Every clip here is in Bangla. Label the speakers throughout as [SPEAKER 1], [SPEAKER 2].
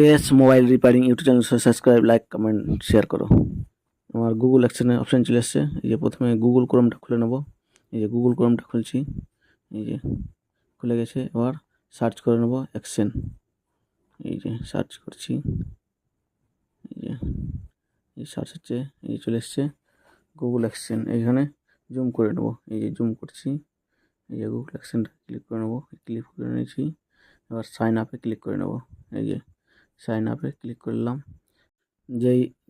[SPEAKER 1] S mobile repairing YouTube channel subscribe, like, comment, share করো। আমার গুগল অ্যাকশনের অপশান চলে এসছে। এই যে প্রথমে গুগল ক্রোমটা খুলে নেব। এই যে গুগল ক্রোমটা খুলছি, এই যে খুলে গেছে। এবার সার্চ করে নেব অ্যাকশন। এই যে সার্চ করছি, এই যে এই সার্চ হচ্ছে, এই চলে এসছে গুগল অ্যাকশন। এইখানে জুম করে নেব, এই যে জুম করছি। এই যে গুগল অ্যাকশনটা ক্লিক করে নেব, ক্লিক করে নিয়েছি। এবার সাইন আপে ক্লিক করে নেব। এই যে সাইন আপে ক্লিক করলাম।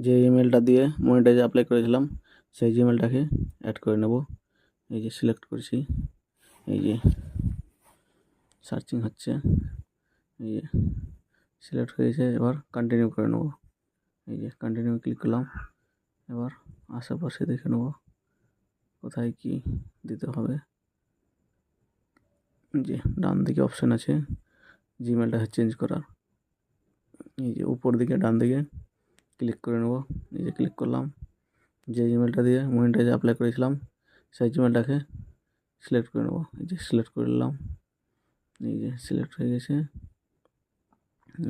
[SPEAKER 1] যে ইমেলটা দিয়ে মনিটাইজে অ্যাপ্লাই করেছিলাম সেই জিমেলটাকে অ্যাড করে নেব। এই যে সিলেক্ট করছি, এই যে সার্চিং হচ্ছে, এই যে সিলেক্ট হয়েছে। এবার কন্টিনিউ করে নেব। এই যে কন্টিনিউ ক্লিক করলাম। এবার আশেপাশে দেখে নেব কোথায় কি দিতে হবে। যে ডান দিকে অপশান আছে জিমেলটা চেঞ্জ করার, এই যে উপর দিকে ডান দিকে ক্লিক করে নেব। এই যে ক্লিক করলাম। যে জিমেলটা দিয়ে মনিটাইজে অ্যাপ্লাই করেছিলাম সেই জিমেলটাকে সিলেক্ট করে নেব। এই যে সিলেক্ট করে নিলাম, এই যে সিলেক্ট হয়ে গেছে।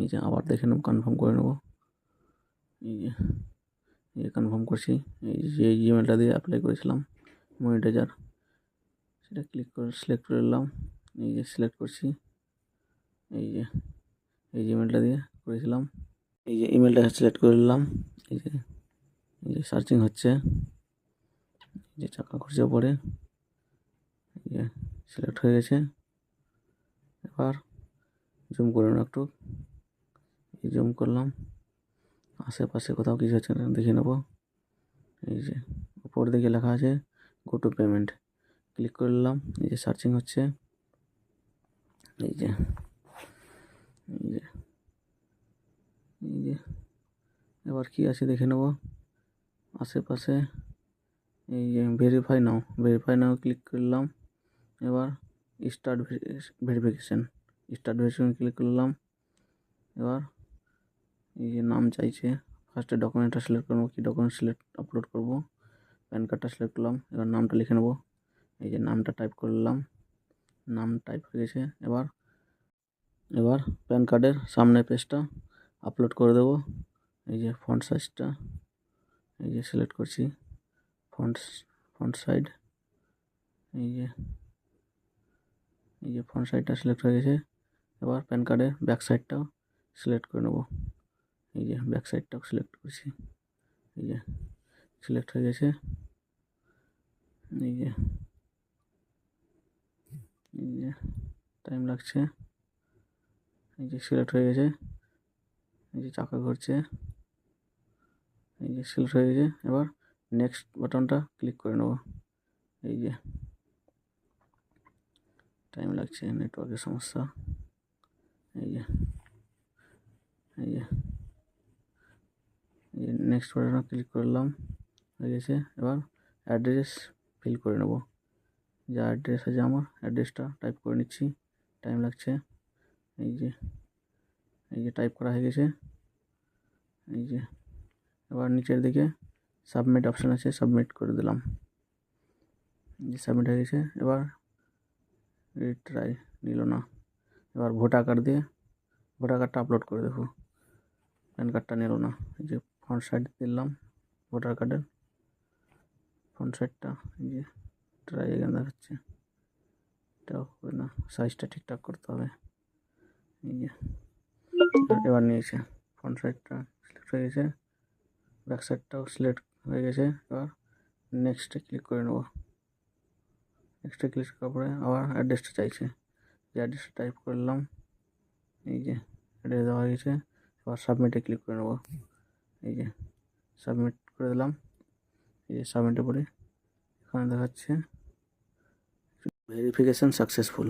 [SPEAKER 1] এই যে আবার দেখে নেব, কনফার্ম করে নেব। এই যে কনফার্ম করছি। এই যে জিমেলটা দিয়ে অ্যাপ্লাই করেছিলাম মনিটাইজার, সেটা ক্লিক করে সিলেক্ট করে নিলাম। এই যে সিলেক্ট করছি, এই যে এই জিমেলটা দিয়ে করেছিলাম। এই যে ইমেলটা সিলেক্ট করে নিলাম। এই যে সার্চিং হচ্ছে, এই যে চাকা করছে ওপরে, এই যে সিলেক্ট হয়ে গেছে। এবার জুম করে নেব একটু, এই জুম করলাম। আশেপাশে কোথাও কিছু আছে না দেখে নেব। এই যে উপর দিকে লেখা আছে গো টু পেমেন্ট, ক্লিক করলাম। এই যে সার্চিং হচ্ছে, এই যে এই যে এই যে এবার কি আছে দেখে নেব আশেপাশে। এই যে ভেরিফাই নাও ক্লিক করলাম। এবার স্টার্ট ভেরিফিকেশান ক্লিক করলাম। এবার এই যে নাম চাইছে, ফার্স্টে ডকুমেন্টটা সিলেক্ট করবো, কী ডকুমেন্ট আপলোড করবো। প্যান কার্ডটা সিলেক্ট করলাম। এবার নামটা লিখে নেব। এই যে নামটা টাইপ করলাম, নাম টাইপ হয়ে গেছে। এবার প্যান কার্ডের সামনে পেজটা আপলোড করে দেব। এই যে ফন্ট সাইজটা এই যে সিলেক্ট করছি, ফন্ট সাইড, এই যে ফন্ট সাইডটা সিলেক্ট হয়ে গেছে। এবার প্যান কার্ডের ব্যাক সাইডটাও সিলেক্ট করে নেব। এই যে ব্যাক সাইডটাও সিলেক্ট করছি, এই যে সিলেক্ট হয়ে গেছে। এই যে টাইম লাগছে। এই যে সিলেক্ট হয়ে গেছে। এই যে চাকা ঘুরছে, এই যে সিলেক্ট হয়ে গেছে। এবার নেক্সট বাটনটা ক্লিক করে নেব। এই যে টাইম লাগছে, নেটওয়ার্কের সমস্যা। এই যে নেক্সট বাটনে ক্লিক করলাম, হয়ে গেছে। এবার অ্যাড্রেস ফিল করে নেব। যা অ্যাড্রেস আছে আমার অ্যাড্রেসটা টাইপ করে নিচ্ছি, টাইম লাগছে। এই যে টাইপ করা হয়ে গেছে। এই যে এবার নিচের দিকে সাবমিট অপশান আছে, সাবমিট করে দিলাম। এই যে সাবমিট হয়ে গেছে। এবার রিট্রাই নিল না। এবার ভোটার কার্ডটা আপলোড করে দেখো, প্যান কার্ডটা নিল না। এই যে ফ্রন্ট সাইড দিলাম ভোটার কার্ডের ফ্রন্ট সাইডটা, এই যে ট্রাই এখানে দেখাচ্ছে, এটাও হবে না, সাইজটা ঠিকঠাক করতে হবে। এই যে এবার নিয়েছে, ফ্রন্ট সাইডটা সিলেক্ট হয়ে গেছে, ব্যাক সাইডটাও সিলেক্ট হয়ে গেছে। এবার নেক্সটে ক্লিক করে নেব। নেক্সটে ক্লিক করার পরে আবার অ্যাড্রেসটা চাইছে, যে অ্যাড্রেসটা টাইপ করলাম। এই যে অ্যাড্রেস দেওয়া হয়ে গেছে। এবার সাবমিটে ক্লিক করে নেব। এই যে সাবমিট করে দিলাম। এই যে সাবমিটের পরে এখানে দেখাচ্ছে ভেরিফিকেশান সাকসেসফুল।